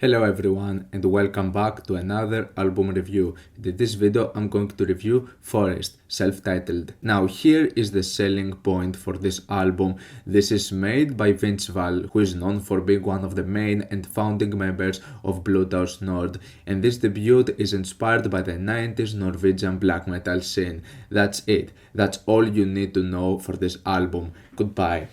Hello everyone and welcome back to another album review. In this video I'm going to review Forhist, self-titled. Now here is the selling point for this album. This is made by Vindsval, who is known for being one of the main and founding members of Bluetooth Nord, and this debut is inspired by the 90s Norwegian black metal scene. That's it. That's all you need to know for this album. Goodbye.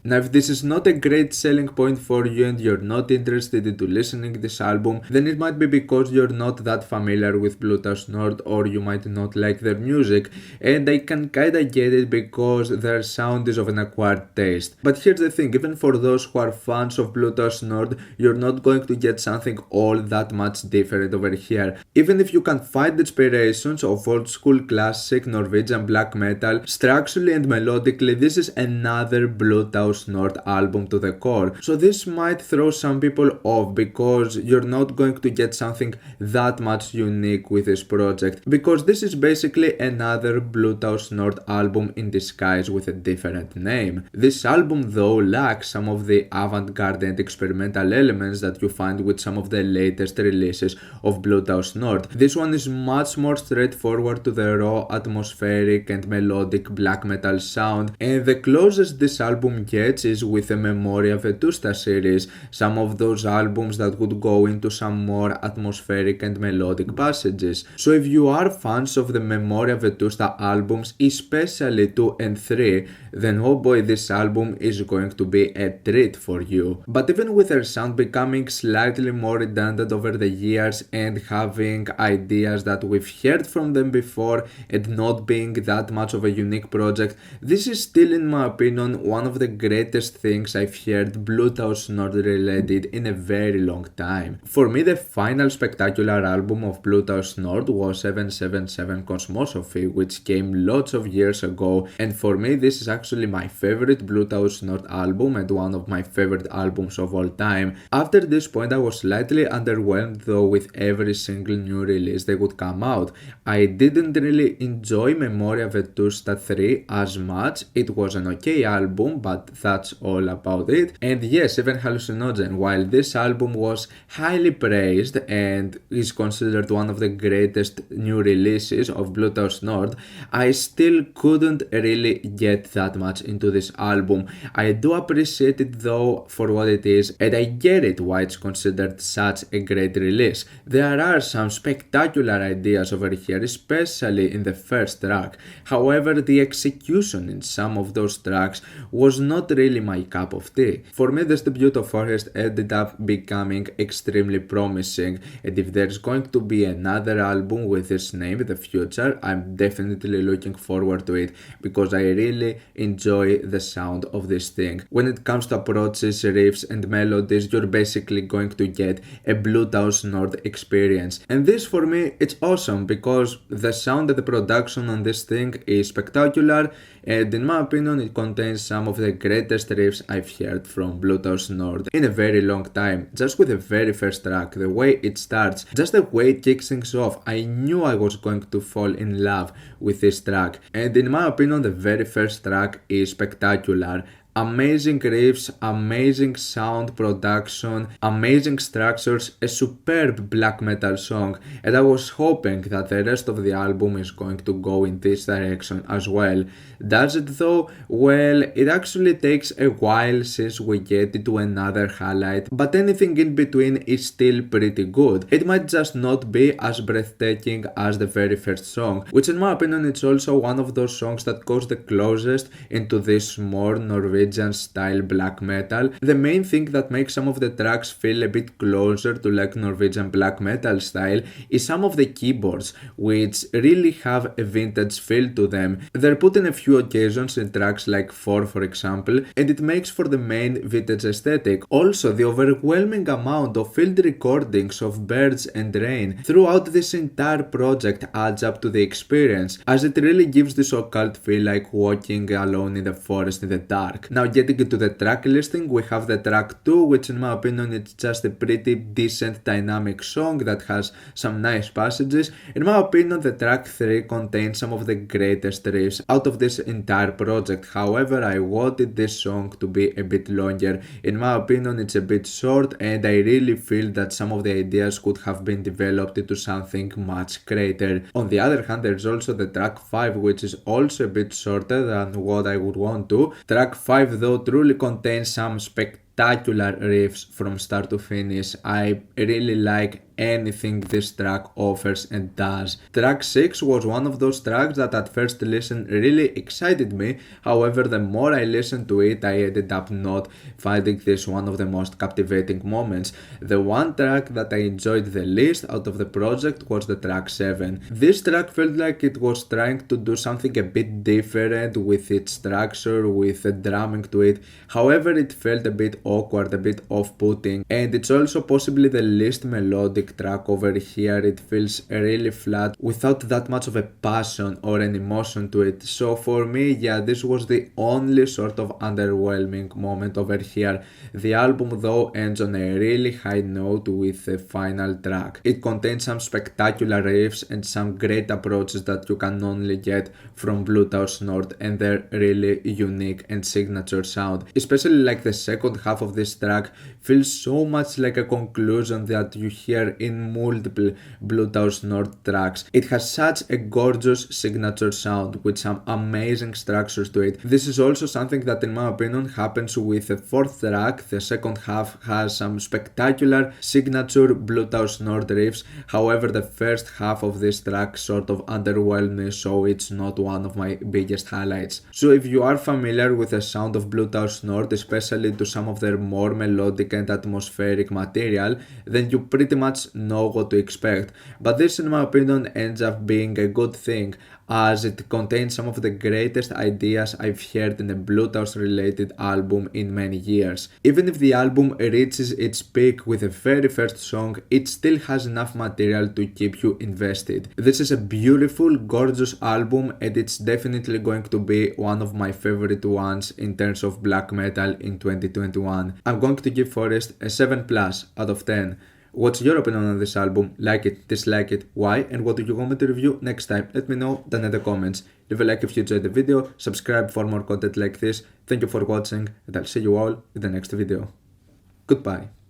Now, if this is not a great selling point for you and you're not interested into listening to this album, then it might be because you're not that familiar with Bluetooth Nord, or you might not like their music, and I can kinda get it because their sound is of an acquired taste. But here's the thing, even for those who are fans of Bluetooth Nord, you're not going to get something all that much different over here. Even if you can find inspirations of old school classic Norwegian black metal, structurally and melodically, this is another Bluetooth Nord album to the core. So this might throw some people off because you're not going to get something that much unique with this project, because this is basically another Bluetooth Nord album in disguise with a different name. This album though lacks some of the avant-garde and experimental elements that you find with some of the latest releases of Bluetooth Nord. This one is much more straightforward to the raw, atmospheric and melodic black metal sound, and the closest this album gets is with the Memoria Vetusta series, some of those albums that would go into some more atmospheric and melodic passages. So if you are fans of the Memoria Vetusta albums, especially 2 and 3, then oh boy, this album is going to be a treat for you. But even with their sound becoming slightly more redundant over the years and having ideas that we've heard from them before and not being that much of a unique project, this is still, in my opinion, one of the greatest things I've heard Bluetooth Nord related in a very long time. For me, the final spectacular album of Bluetooth Nord was 777 Cosmosophy, which came lots of years ago, and for me this is actually my favorite Bluetooth Nord album and one of my favorite albums of all time. After this point I was slightly underwhelmed though with every single new release they would come out. I didn't really enjoy Memoria Vetusta 3 as much. It was an okay album, but that's all about it. And yes, even Hallucinogen, while this album was highly praised and is considered one of the greatest new releases of Bluetooth Nord, I still couldn't really get that much into this album. I do appreciate it though for what it is, and I get it why it's considered such a great release. There are some spectacular ideas over here, especially in the first track. However, the execution in some of those tracks was not really my cup of tea. For me, this debut of Forhist ended up becoming extremely promising, and if there's going to be another album with this name in the future, I'm definitely looking forward to it because I really enjoy the sound of this thing. When it comes to approaches, riffs and melodies, you're basically going to get a Bluetooth Nord experience, and this for me it's awesome because the sound and the production on this thing is spectacular, and in my opinion it contains some of the greatest riffs I've heard from Bluetooth Nord in a very long time. Just with the very first track, the way it starts, just the way it kicks things off, I knew I was going to fall in love with this track, and in my opinion the very first track is spectacular. Amazing riffs, amazing sound production, amazing structures, a superb black metal song, and I was hoping that the rest of the album is going to go in this direction as well. Does it though? Well, it actually takes a while since we get into another highlight, but anything in between is still pretty good. It might just not be as breathtaking as the very first song, which in my opinion it's also one of those songs that goes the closest into this more Norwegian style black metal. The main thing that makes some of the tracks feel a bit closer to like Norwegian black metal style is some of the keyboards, which really have a vintage feel to them. They're put in a few occasions in tracks like 4 for example, and it makes for the main vintage aesthetic. Also, the overwhelming amount of field recordings of birds and rain throughout this entire project adds up to the experience, as it really gives this occult feel like walking alone in the forest in the dark. Now getting into the track listing, we have the track 2, which in my opinion it's just a pretty decent dynamic song that has some nice passages. In my opinion, the track 3 contains some of the greatest riffs out of this entire project. However, I wanted this song to be a bit longer. In my opinion, it's a bit short and I really feel that some of the ideas could have been developed into something much greater. On the other hand, there's also the track 5, which is also a bit shorter than what I would want to. Track 5 though truly contains some spectacular riffs from start to finish. I really like anything this track offers and does. Track 6 was one of those tracks that at first listen really excited me, however the more I listened to it I ended up not finding this one of the most captivating moments. The one track that I enjoyed the least out of the project was the track 7. This track felt like it was trying to do something a bit different with its structure, with the drumming to it, however it felt a bit awkward, a bit off-putting, and it's also possibly the least melodic track over here. It feels really flat without that much of a passion or an emotion to it. So for me, yeah, this was the only sort of underwhelming moment over here. The album though ends on a really high note with the final track. It contains some spectacular riffs and some great approaches that you can only get from Bluetooth Nord and their really unique and signature sound. Especially like the second half of this track feels so much like a conclusion that you hear in multiple Bluetooth Nord tracks. It has such a gorgeous signature sound with some amazing structures to it. This is also something that in my opinion happens with the fourth track. The second half has some spectacular signature Bluetooth Nord riffs, however the first half of this track sort of underwhelmed me, so it's not one of my biggest highlights. So if you are familiar with the sound of Bluetooth Nord, especially to some of their more melodic and atmospheric material, then you pretty much know what to expect. But this in my opinion ends up being a good thing, as it contains some of the greatest ideas I've heard in a Bluetooth related album in many years. Even if the album reaches its peak with the very first song, it still has enough material to keep you invested. This is a beautiful, gorgeous album and it's definitely going to be one of my favorite ones in terms of black metal in 2021. I'm going to give Forhist a 7+ out of 10. What's your opinion on this album? Like it, dislike it, why, and what do you want me to review next time? Let me know down in the comments. Leave a like if you enjoyed the video, subscribe for more content like this. Thank you for watching, and I'll see you all in the next video. Goodbye.